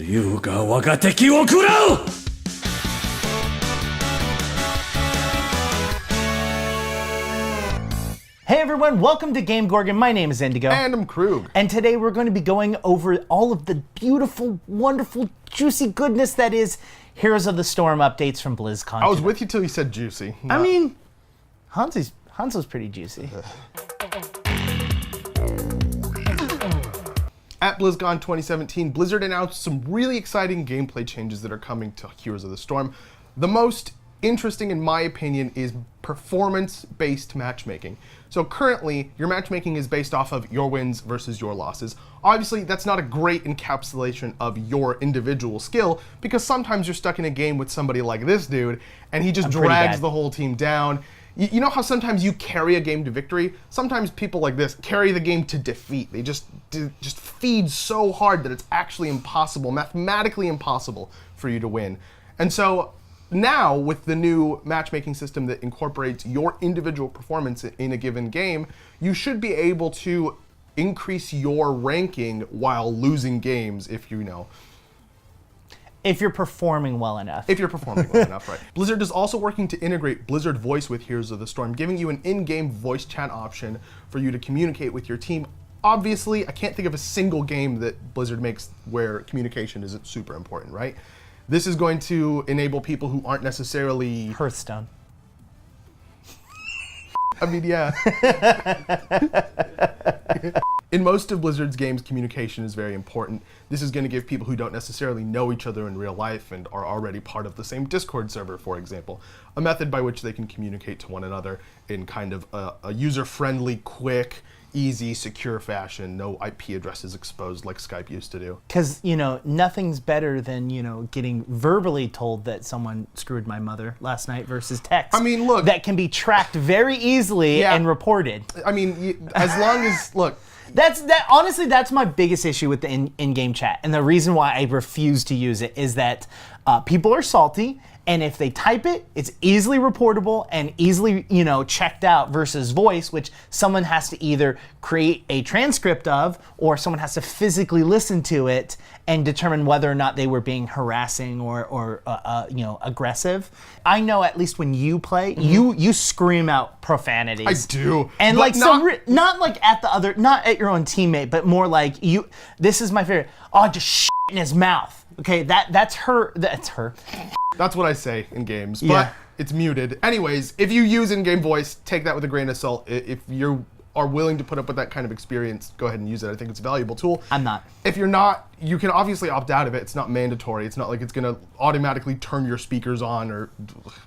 優が我が敵を食らう Hey everyone, welcome to GameGorgon. My name is Indigo. And I'm Croog. And today we're going to be going over all of the beautiful, wonderful, juicy goodness that is Heroes of the Storm updates from Blizzcon. I was with you till you said juicy. I mean, Hanzo's pretty juicy. At BlizzCon 2017, Blizzard announced some really exciting gameplay changes that are coming to Heroes of the Storm. The most interesting, in my opinion, is performance-based matchmaking. So currently, your matchmaking is based off of your wins versus your losses. Obviously, that's not a great encapsulation of your individual skill, because sometimes you're stuck in a game with somebody like this dude, and he just drags the whole team down. You know how sometimes you carry a game to victory? Sometimes people like this carry the game to defeat. They just feed so hard that it's actually impossible, mathematically impossible for you to win. And so now, with the new matchmaking system that incorporates your individual performance in a given game, you should be able to increase your ranking while losing games if you know. If you're performing well enough. If you're performing well enough, right. Blizzard is also working to integrate Blizzard Voice with Heroes of the Storm, giving you an in-game voice chat option for you to communicate with your team. Obviously, I can't think of a single game that Blizzard makes where communication isn't super important, right? This is going to enable people who aren't necessarily... Hearthstone. I mean, yeah. In most of Blizzard's games, communication is very important. This is going to give people who don't necessarily know each other in real life and are already part of the same Discord server, for example, a method by which they can communicate to one another in kind of a user-friendly, quick, easy, secure fashion, no IP addresses exposed like Skype used to do. Because, you know, nothing's better than, you know, getting verbally told that someone screwed my mother last night versus text. I mean, look. That can be tracked very easily and reported. I mean, as long as, look. Honestly, that's my biggest issue with the in-game chat. And the reason why I refuse to use it is that people are salty. And if they type it, it's easily reportable and easily, you know, checked out versus voice, which someone has to either create a transcript of or someone has to physically listen to it and determine whether or not they were being harassing or you know, aggressive. I know at least when you play, you scream out profanities. I do. And like not like at the other, not at your own teammate, but more like you. This is my favorite. Oh, just shit in his mouth. Okay, that's her. That's her. That's what I say in games, but it's muted. Anyways, if you use in-game voice, take that with a grain of salt. If you are willing to put up with that kind of experience, go ahead and use it. I think it's a valuable tool. I'm not. If you're not, you can obviously opt out of it. It's not mandatory. It's not like it's going to automatically turn your speakers on or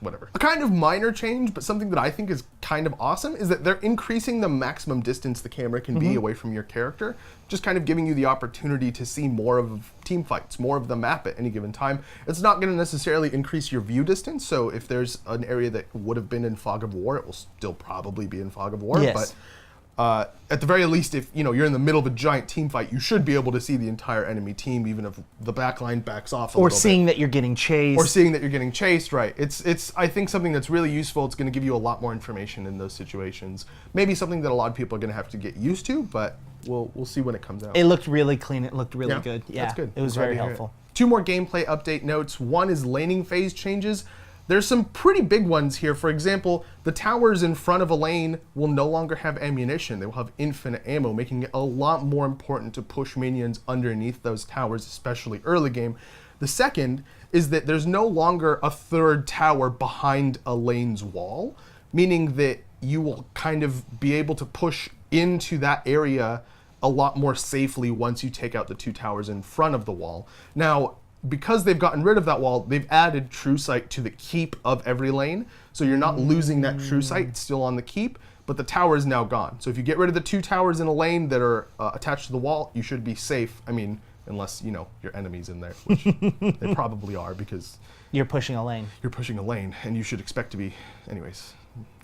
whatever. A kind of minor change, but something that I think is kind of awesome, is that they're increasing the maximum distance the camera can be away from your character, just kind of giving you the opportunity to see more of team fights, more of the map at any given time. It's not going to necessarily increase your view distance, so if there's an area that would have been in Fog of War, it will still probably be in Fog of War. Yes. But at the very least, if you know you're in the middle of a giant team fight, you should be able to see the entire enemy team, even if the back line backs off a little bit. Or seeing that you're getting chased. Or seeing that you're getting chased, right. It's I think something that's really useful. It's going to give you a lot more information in those situations. Maybe something that a lot of people are going to have to get used to, but we'll see when it comes out. It looked really clean. It looked really good. Yeah, that's good. It was very helpful. Two more gameplay update notes. One is laning phase changes. There's some pretty big ones here. For example, the towers in front of a lane will no longer have ammunition. They will have infinite ammo, making it a lot more important to push minions underneath those towers, especially early game. The second is that there's no longer a third tower behind a lane's wall, meaning that you will kind of be able to push into that area a lot more safely once you take out the two towers in front of the wall. Now, because they've gotten rid of that wall, they've added true sight to the keep of every lane. So you're not losing that true sight, it's still on the keep, but the tower is now gone. So if you get rid of the two towers in a lane that are attached to the wall, you should be safe. I mean, unless, you know, your enemy's in there, which they probably are because... You're pushing a lane. You're pushing a lane, and you should expect to be, anyways,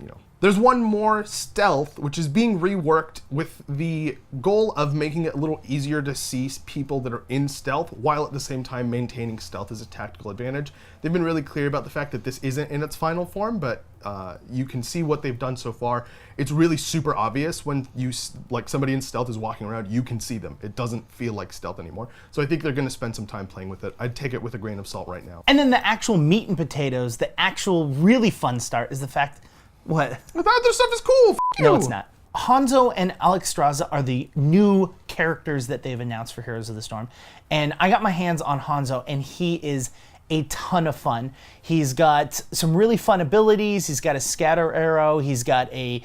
you know. There's one more, stealth, which is being reworked with the goal of making it a little easier to see people that are in stealth, while at the same time maintaining stealth as a tactical advantage. They've been really clear about the fact that this isn't in its final form, but you can see what they've done so far. It's really super obvious when somebody in stealth is walking around, you can see them. It doesn't feel like stealth anymore. So I think they're gonna spend some time playing with it. I'd take it with a grain of salt right now. And then the actual meat and potatoes, the actual really fun start is the fact, what? That other stuff is cool, f you. No, it's not. Hanzo and Alexstrasza are the new characters that they've announced for Heroes of the Storm. And I got my hands on Hanzo, and he is a ton of fun. He's got some really fun abilities. He's got a scatter arrow. He's got a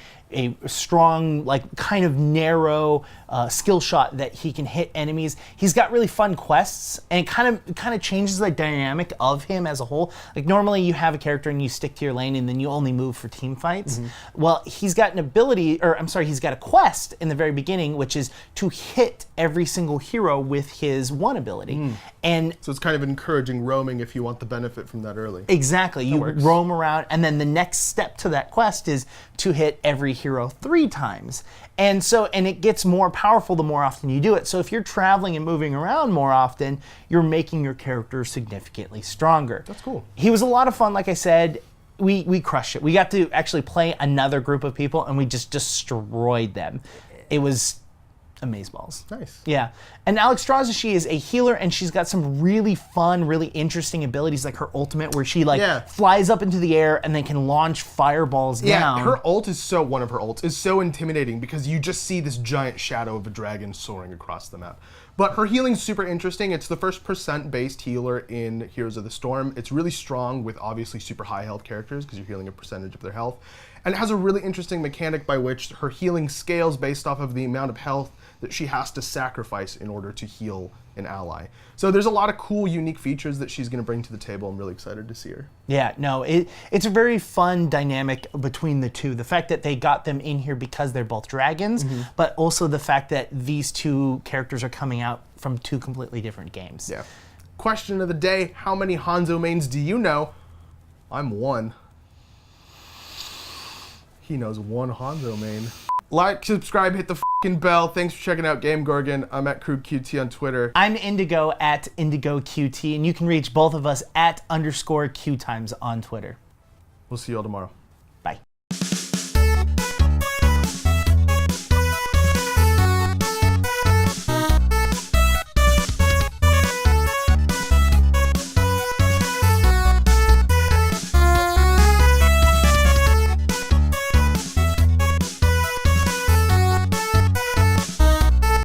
strong, like kind of narrow skill shot that he can hit enemies. He's got really fun quests, and it kind of changes the dynamic of him as a whole. Like normally you have a character and you stick to your lane and then you only move for team fights. Well, he's got an ability, or I'm sorry, he's got a quest in the very beginning, which is to hit every single hero with his one ability. And so it's kind of encouraging roaming if you want the benefit from that early. Exactly. You roam around, and then the next step to that quest is to hit every hero 3 times. And it gets more powerful the more often you do it. So if you're traveling and moving around more often, you're making your character significantly stronger. That's cool. He was a lot of fun, like I said. We crushed it. We got to actually play another group of people, and we just destroyed them. It was amazeballs. Nice. Yeah. And Alexstrasza, she is a healer, and she's got some really fun, really interesting abilities, like her ultimate, where she flies up into the air and then can launch fireballs down. Yeah, her ult is one of her ults is so intimidating because you just see this giant shadow of a dragon soaring across the map. But her healing's super interesting. It's the first percent-based healer in Heroes of the Storm. It's really strong with obviously super high health characters because you're healing a percentage of their health. And it has a really interesting mechanic by which her healing scales based off of the amount of health that she has to sacrifice in order to heal an ally. So there's a lot of cool, unique features that she's going to bring to the table. I'm really excited to see her. Yeah, no, it's a very fun dynamic between the two. The fact that they got them in here because they're both dragons, but also the fact that these two characters are coming out from 2 completely different games. Yeah. Question of the day, how many Hanzo mains do you know? I'm 1. He knows 1 Hanzo main. Like, subscribe, hit the f***ing bell. Thanks for checking out GameGorgon. I'm at croog on Twitter. I'm Indigo at IndigoQT, and you can reach both of us at _QueueTimes on Twitter. We'll see you all tomorrow.